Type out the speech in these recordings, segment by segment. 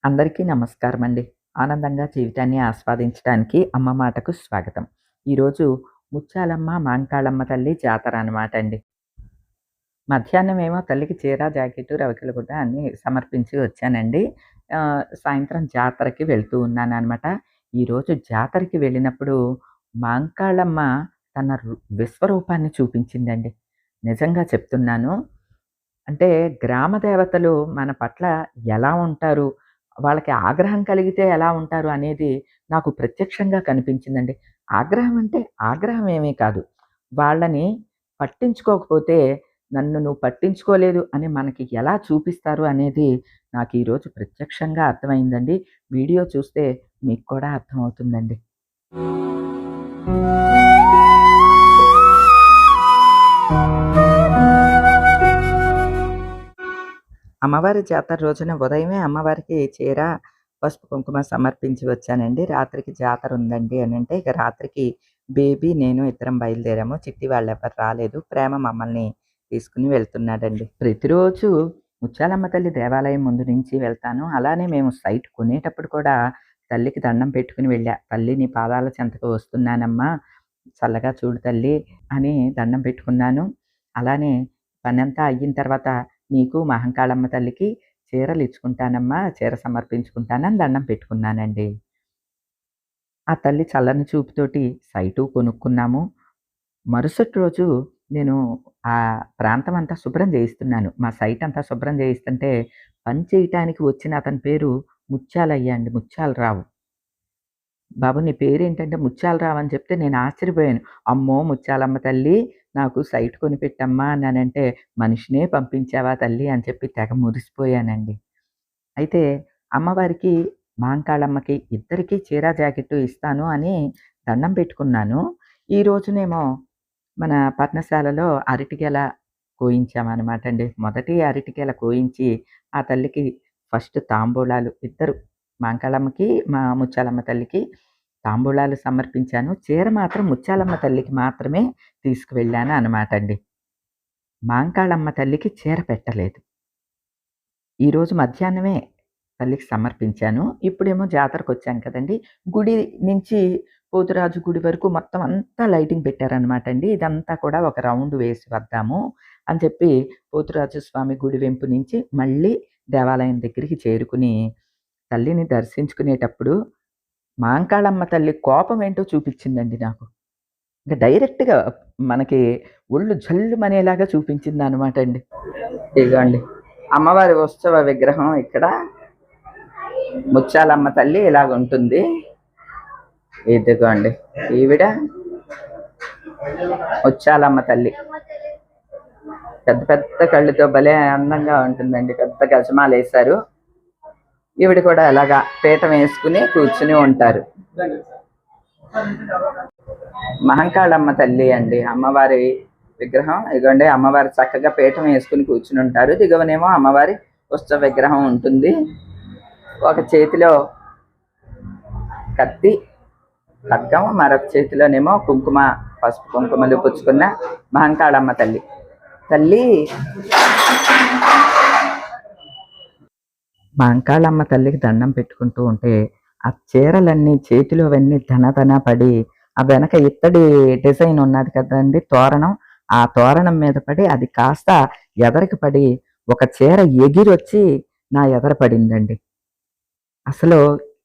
అందరికీ నమస్కారం అండి. ఆనందంగా జీవితాన్ని ఆస్వాదించడానికి అమ్మ మాటకు స్వాగతం. ఈరోజు ముత్యాలమ్మ, మాంకాళమ్మ తల్లి జాతర అనమాట అండి. మధ్యాహ్నమేమో తల్లికి చీర, జాకెట్టు, రవికెల గుడ్డ అన్నీ సమర్పించి వచ్చానండి. సాయంత్రం జాతరకి వెళ్తూ ఉన్నాననమాట. ఈరోజు జాతరకి వెళ్ళినప్పుడు మాంకాళమ్మ తన విశ్వరూపాన్ని చూపించిందండి. నిజంగా చెప్తున్నాను. అంటే గ్రామ దేవతలు మన పట్ల ఎలా ఉంటారు? వాళ్ళకి ఆగ్రహం కలిగితే ఎలా ఉంటారు అనేది నాకు ప్రత్యక్షంగా కనిపించిందండి. ఆగ్రహం అంటే ఆగ్రహం ఏమీ కాదు. వాళ్ళని పట్టించుకోకపోతే నన్ను నువ్వు పట్టించుకోలేదు అని మనకి ఎలా చూపిస్తారు అనేది నాకు ఈరోజు ప్రత్యక్షంగా అర్థమైందండి. వీడియో చూస్తే మీకు కూడా అర్థమవుతుందండి. అమ్మవారి జాతర రోజున ఉదయమే అమ్మవారికి చీర, పసుపు, కుంకుమ సమర్పించి వచ్చానండి. రాత్రికి జాతర ఉందండి అనంటే, ఇక రాత్రికి బేబీ, నేను ఇద్దరం బయలుదేరాము. చిట్టి వాళ్ళెవ్వరు రాలేదు. ప్రేమ మమ్మల్ని తీసుకొని వెళ్తున్నాడండి. ప్రతిరోజు ముత్యాలమ్మ తల్లి దేవాలయం ముందు నుంచి వెళ్తాను. అలానే మేము సైట్ కొనేటప్పుడు కూడా తల్లికి దండం పెట్టుకుని వెళ్ళా. తల్లి నీ పాదాల చెంతకు వస్తున్నానమ్మా, చల్లగా చూడు తల్లి అని దండం పెట్టుకున్నాను. అలానే పనంతా అయిన తర్వాత నీకు మహంకాళమ్మ తల్లికి చీరలు ఇచ్చుకుంటానమ్మా, చీర సమర్పించుకుంటానని దండం పెట్టుకున్నానండి. ఆ తల్లి చల్లని చూపుతోటి సైటు కొనుక్కున్నాము. మరుసటి రోజు నేను ఆ ప్రాంతం అంతా శుభ్రం చేయిస్తున్నాను. మా సైట్ అంతా శుభ్రం చేయిస్తుంటే పని చేయటానికి వచ్చిన అతని పేరు ముత్యాలయ్య అండి. ముత్యాలరావు. బాబు నీ పేరేంటంటే ముత్యాలరావు అని చెప్తే నేను ఆశ్చర్యపోయాను. అమ్మో! ముత్యాలమ్మ తల్లి నాకు సైట్ కొనిపెట్టమ్మా అన్నానంటే, మనిషినే పంపించావా తల్లి అని చెప్పి తెగ మురిసిపోయానండి. అయితే అమ్మవారికి, మాంకాళమ్మకి ఇద్దరికీ చీర, జాకెట్టు ఇస్తాను అని దండం పెట్టుకున్నాను. ఈ రోజునేమో మన పర్ణశాలలో అరటిగెల కోయించామనమాట అండి. మొదటి అరటిగెల కోయించి ఆ తల్లికి ఫస్ట్ తాంబూలాలు ఇద్దరు మాంకాళమ్మకి, మా ముత్యాలమ్మ తల్లికి తాంబూలాలు సమర్పించాను. చీర మాత్రం ముత్యాలమ్మ తల్లికి మాత్రమే తీసుకువెళ్ళాను అనమాట అండి. మాంకాళమ్మ తల్లికి చీర పెట్టలేదు. ఈరోజు మధ్యాహ్నమే తల్లికి సమర్పించాను. ఇప్పుడేమో జాతరకొచ్చాను కదండీ! గుడి నుంచి పోతురాజు గుడి వరకు మొత్తం అంతా లైటింగ్ పెట్టారనమాట అండి. ఇదంతా కూడా ఒక రౌండ్ వేసి వద్దాము అని చెప్పి పోతురాజు స్వామి గుడి వెంపు నుంచి మళ్ళీ దేవాలయం దగ్గరికి చేరుకుని తల్లిని దర్శించుకునేటప్పుడు మాంకాళమ్మ తల్లి కోపం ఏంటో చూపించిందండి నాకు. ఇంక డైరెక్ట్‌గా మనకి ఒళ్ళు జల్లుమనేలాగా చూపించిందనమాట అండి. ఇగోండి అమ్మవారి ఉత్సవ విగ్రహం ఇక్కడ ముత్యాలమ్మ తల్లి ఇలాగుంటుంది. ఇదిగోండి ఈవిడ ముత్యాలమ్మ తల్లి. పెద్ద పెద్ద కళ్ళుతో భలే అందంగా ఉంటుందండి. పెద్ద గజమాలేశారు. ఈవిడ కూడా అలాగా పీఠం వేసుకుని కూర్చుని ఉంటారు. మహంకాళమ్మ తల్లి అండి అమ్మవారి విగ్రహం. ఇదిగోండి అమ్మవారు చక్కగా పీఠం వేసుకుని కూర్చుని ఉంటారు. దిగువనేమో అమ్మవారి ఉత్సవ విగ్రహం ఉంటుంది. ఒక చేతిలో కత్తి, ఖడ్గం, మరొక చేతిలోనేమో కుంకుమ, పసుపు కుంకుమలు పుచ్చుకున్న మహంకాళమ్మ తల్లి. మహంకాళమ్మ తల్లికి దండం పెట్టుకుంటూ ఉంటే ఆ చీరలన్నీ చేతిలో అవన్నీ ధనధన పడి ఆ వెనక ఇత్తడి డిజైన్ ఉన్నది కదండి తోరణం, ఆ తోరణం మీద పడి అది కాస్త ఎదరికి పడి ఒక చీర ఎగిరొచ్చి నా ఎదర పడిందండి. అసలు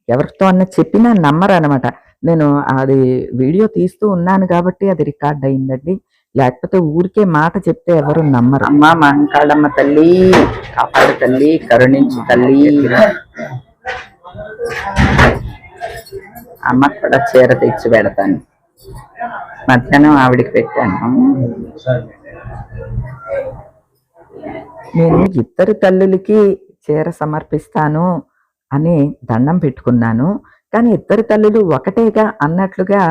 ఎవరితో అన్న చెప్పినా నమ్మరనమాట. నేను అది వీడియో తీస్తూ ఉన్నాను కాబట్టి అది రికార్డ్ అయిందండి. లేకపోతే ఊరికే మాట చెప్తే ఎవరు నమ్మరు. అమ్మ మహంకాళమ్మ తల్లి కాపాడు తల్లి, కరుణించు తల్లి. అమ్మ కూడా చీర తెచ్చి పెడతాను. మధ్యాహ్నం ఆవిడికి పెట్టాను. నేను ఇద్దరు తల్లులకి చీర సమర్పిస్తాను అని దండం పెట్టుకున్నాను. కానీ ఇద్దరు తల్లులు ఒకటేగా అన్నట్లుగా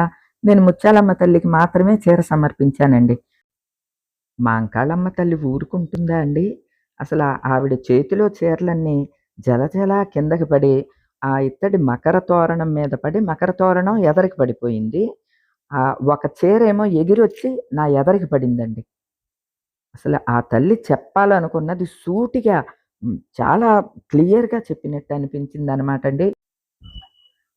నేను ముత్యాలమ్మ తల్లికి మాత్రమే చీర సమర్పించానండి. మాంకాళమ్మ తల్లి ఊరుకుంటుందా అండి? అసలు ఆవిడ చేతిలో చీరలన్నీ జలజల కిందకి పడి ఆ ఇత్తడి మకర తోరణం మీద పడి మకర తోరణం ఎదరికి పడిపోయింది. ఒక చీరేమో ఎగిరొచ్చి నా ఎదరికి పడిందండి. అసలు ఆ తల్లి చెప్పాలనుకున్నది సూటిగా చాలా క్లియర్‌గా చెప్పినట్టు అనిపించిందనమాట అండి.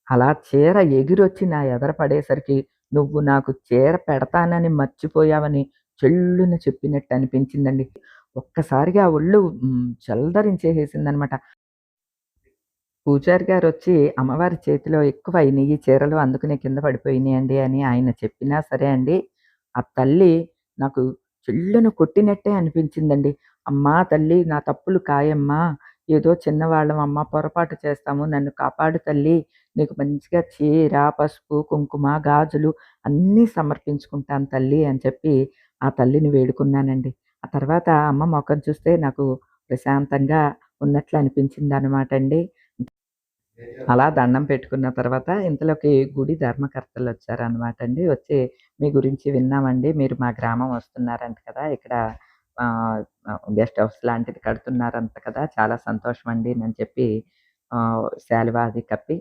అలా చీర ఎగిరొచ్చి నా ఎదర పడేసరికి, "నువ్వు నాకు చీర పెడతానని మర్చిపోయావని" చెల్లున చెప్పినట్టు అనిపించిందండి. ఒక్కసారిగా ఒళ్ళు జలదరించేసేసిందనమాట. పూజారి గారొచ్చి, "అమ్మవారి చేతిలో ఎక్కువయినియి చీరలు అందుకనే కింద పడిపోయినియండి" అని ఆయన చెప్పినా సరే అండి, ఆ తల్లి నాకు చెల్లున కొట్టినట్టే అనిపించిందండి. "అమ్మా తల్లి నా తప్పులు కాయమ్మా, ఏదో చిన్నవాళ్ళం అమ్మ పొరపాటు చేస్తాము. నన్ను కాపాడు తల్లి. నీకు మంచిగా చీర, పసుపు, కుంకుమ, గాజులు అన్నీ సమర్పించుకుంటాను తల్లి" అని చెప్పి ఆ తల్లిని వేడుకున్నానండి. ఆ తర్వాత అమ్మ మొఖం చూస్తే నాకు ప్రశాంతంగా ఉన్నట్లు అనిపించిందనమాట అండి. అలా దండం పెట్టుకున్న తర్వాత ఇంతలోకి గుడి ధర్మకర్తలొచ్చారనమాట అండి. వచ్చి మీ గురించి విన్నామండి. మీరు మా గ్రామం వస్తున్నారంట కదా! ఇక్కడ గెస్ట్ హౌస్ లాంటిది కడుతున్నారంట కదా! చాలా సంతోషమండి అని చెప్పి శాలువా అది కప్పి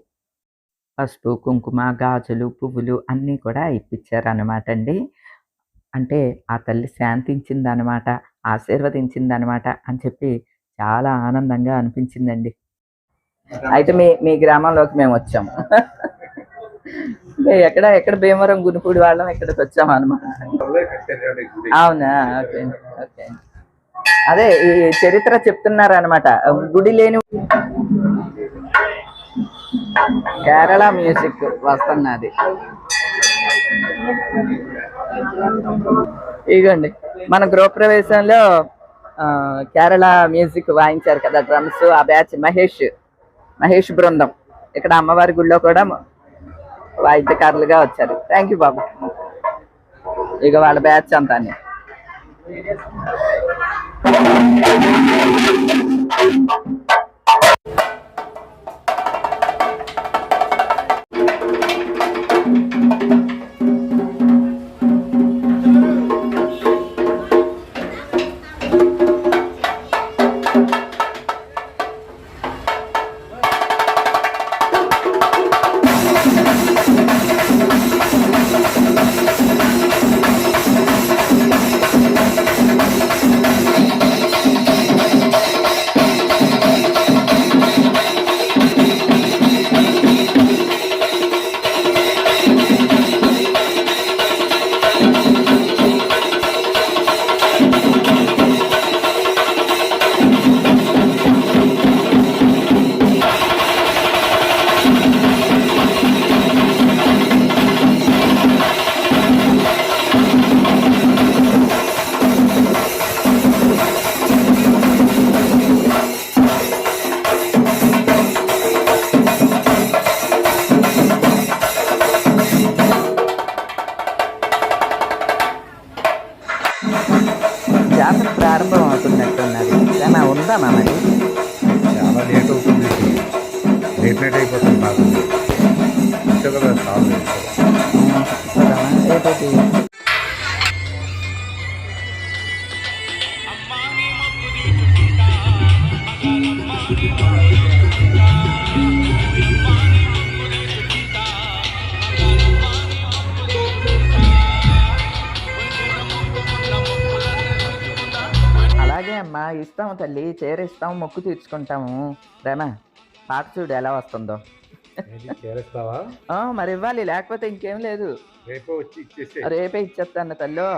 పసుపు, కుంకుమ, గాజులు, పువ్వులు అన్నీ కూడా ఇప్పిచ్చారనమాట అండి. అంటే ఆ తల్లి శాంతించిందనమాట, ఆశీర్వదించిందనమాట అని చెప్పి చాలా ఆనందంగా అనిపించిందండి. అయితే మీ మీ గ్రామంలోకి మేమొచ్చాము. ఎక్కడ భీమవరం, గుణిపూడి వాళ్ళం ఇక్కడికొచ్చామనమాట. అవునా! ఓకే. ఓకే. అదే ఈ చరిత్ర చెప్తున్నారనమాట. గుడి లేని కేరళ మ్యూజిక్ వస్తన్నది. ఇగోండి మన గృహప్రవేశంలో కేరళ మ్యూజిక్ వాయించారు కదా! డ్రమ్స్ ఆ బ్యాచ్ మహేష్ బృందం. ఇక్కడ అమ్మవారి గుడిలో కూడా వాయిద్యకారులుగా వచ్చారు. థ్యాంక్ యూ బాబు. ఇక వాళ్ళ బ్యాచ్ అంతాని. జాతర ప్రారంభం అవుతున్నట్టున్నది. ఏమైనా ఉందామా మరి? చాలా లేట్ అవుతుంది. లేట్ నైట్ అయిపోతుంది నాకు. వచ్చావు కదా సాల్వ్ చూద్దామా రేపటి? అలాగే అమ్మా ఇస్తాము తల్లి, చీర ఇస్తాము, మొక్కు తీర్చుకుంటాము. రేమా పాట చూడు ఎలా వస్తుందో. చేరేస్తావా? మరి ఇవ్వాలి, లేకపోతే ఇంకేం లేదు. రేపే వచ్చి ఇచ్చేసి రేపే ఇచ్చేస్తాను తల్లో.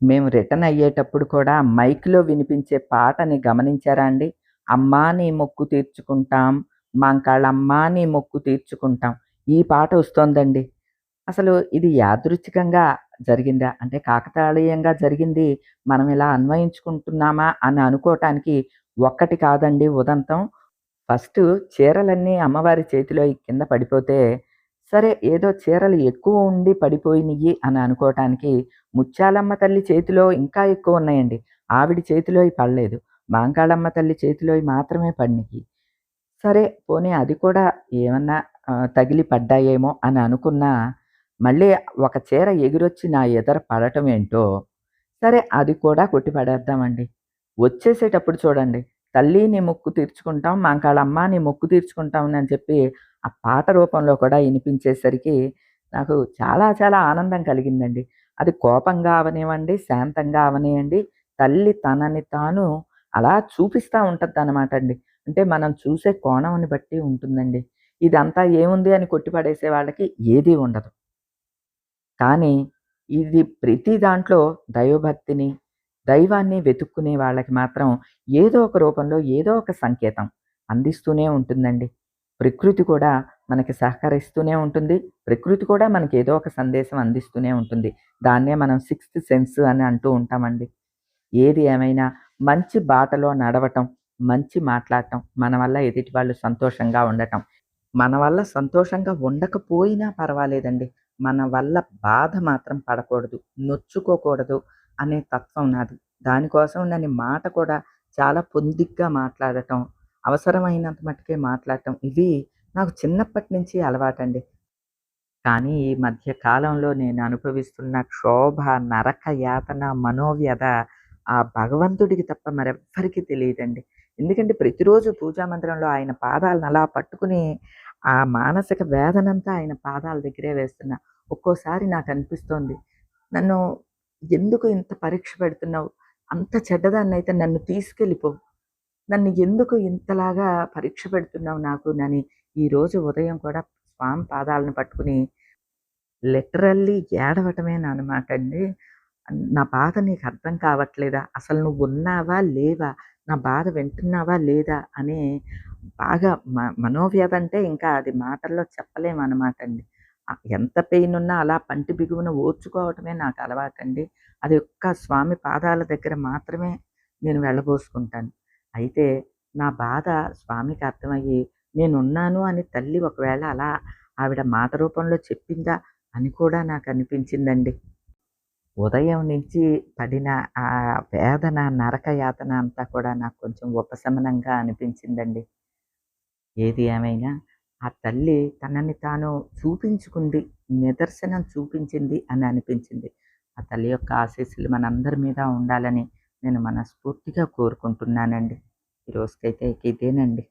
మేము రిటర్న్ అయ్యేటప్పుడు కూడా మైక్‌లో వినిపించే పాటని గమనించారా అండి? అమ్మా నీ మొక్కు తీర్చుకుంటాం, మాంకాళమ్మా నీ మొక్కు తీర్చుకుంటాం. ఈ పాట వస్తోందండి. అసలు ఇది యాదృచ్ఛికంగా జరిగిందా? అంటే కాకతాళీయంగా జరిగింది. మనం ఇలా అన్వయించుకుంటున్నామా అని అనుకోటానికి ఒక్కటి కాదండి ఉదంతం. ఫస్టు చీరలన్నీ అమ్మవారి చేతిలో కింద పడిపోతే, సరే ఏదో చీరలు ఎక్కువ ఉండి పడిపోయినియి అని అనుకోటానికి, ముత్యాలమ్మ తల్లి చేతిలో ఇంకా ఎక్కువున్నాయండి. ఆవిడ చేతిలోయి పడలేదు. మాంకాళమ్మ తల్లి చేతిలోయి మాత్రమే పడినియి. సరే పోనీ అది కూడా ఏమన్నా తగిలి పడ్డాయేమో అని అనుకున్నా, మళ్ళీ ఒక చీర ఎగిరొచ్చి నా ఎదర పడటం ఏంటో, సరే అది కూడా కొట్టి పడేద్దామండి. వచ్చేసేటప్పుడు చూడండి, తల్లి నీ మొక్కు తీర్చుకుంటాం, మాంకాళమ్మ నీ మొక్కు తీర్చుకుంటాం అని చెప్పి ఆ పాట రూపంలో కూడా ఇనిపించేసరికి నాకు చాలా చాలా ఆనందం కలిగిందండి. అది కోపంగా అవనివ్వండి, శాంతంగా అవనియండి, తల్లి తనని తాను అలా చూపిస్తా ఉంటదనమాట అండి. అంటే మనం చూసే కోణంని బట్టి ఉంటుందండి. ఇదంతా ఏముంది అని కొట్టిపడేసే వాళ్ళకి ఏదీ ఉండదు. కానీ ఇది ప్రతి దాంట్లో దైవభక్తిని, దైవాన్ని వెతుక్కునే వాళ్ళకి మాత్రం ఏదో ఒక రూపంలో ఏదో ఒక సంకేతం అందిస్తూనే ఉంటుందండి. ప్రకృతి కూడా మనకి సహకరిస్తూనే ఉంటుంది. ప్రకృతి కూడా మనకి ఏదో ఒక సందేశం అందిస్తూనే ఉంటుంది. దాన్నే మనం సిక్స్త్ సెన్స్ అని అంటూ ఉంటామండి. ఏది ఏమైనా మంచి బాటలో నడవటం, మంచి మాట్లాడటం, మన వల్ల ఎదుటి వాళ్ళు సంతోషంగా ఉండటం. మన వల్ల సంతోషంగా ఉండకపోయినా పర్వాలేదండి. మన వల్ల బాధ మాత్రం పడకూడదు, నొచ్చుకోకూడదు అనే తత్వం నాది. దానికోసం నేను మాట కూడా చాలా పొందిగ్గా మాట్లాడటం, అవసరమైనంత మట్టుకే మాట్లాడటం ఇవి నాకు చిన్నప్పటి నుంచి అలవాటండి. కానీ ఈ మధ్య కాలంలో నేను అనుభవిస్తున్న క్షోభ, నరక యాతన, మనోవ్యధ ఆ భగవంతుడికి తప్ప మరెవ్వరికీ తెలీదండి. ఎందుకంటే ప్రతిరోజు పూజా మందిరంలో ఆయన పాదాలను అలా పట్టుకుని ఆ మానసిక వేదనంతా ఆయన పాదాల దగ్గరే వేస్తున్నా. ఒక్కోసారి నాకనిపిస్తోంది, నన్ను ఎందుకు ఇంత పరీక్ష పెడుతున్నావు? అంత చెడ్డదాన్నయితే నన్ను తీసుకెళ్ళిపో. నన్ను ఎందుకు ఇంతలాగా పరీక్ష పెడుతున్నావు నాకునని ఈరోజు ఉదయం కూడా స్వామి పాదాలను పట్టుకుని లిటరల్లీ ఏడవటమేననమాట అండి. నా బాధ నీకు అర్థం కావట్లేదా? అసలు నువ్వున్నావా? లేవా? నా బాధ వింటున్నావా? లేదా? అని బాగా మనోవ్యధ అంటే ఇంకా అది మాటల్లో చెప్పలేమనమాట అండి. ఎంత పెయిన్ ఉన్నా అలా పంటి బిగువున ఓర్చుకోవటమే నాకు అలవాటండి. అది ఒక్క స్వామి పాదాల దగ్గర మాత్రమే నేను వెళ్ళబోసుకుంటాను. అయితే నా బాధ స్వామికి అర్థమయ్యి నేనున్నాను అని తల్లి ఒకవేళ అలా ఆవిడ మాట రూపంలో చెప్పిందా అని కూడా నాకనిపించిందండి. ఉదయం నుంచి పడిన ఆ వేదన, నరక యాతన అంతా కూడా నాకు కొంచెం ఉపశమనంగా అనిపించిందండి. ఏది ఏమైనా ఆ తల్లి తనని తాను చూపించుకుంది, నిదర్శనం చూపించింది అని అనిపించింది. ఆ తల్లి యొక్క ఆశీస్సులు మనందరి మీద ఉండాలని నేను మనస్ఫూర్తిగా కోరుకుంటున్నానండి. ఈ రోజుకైతే ఇక ఇదేనండి.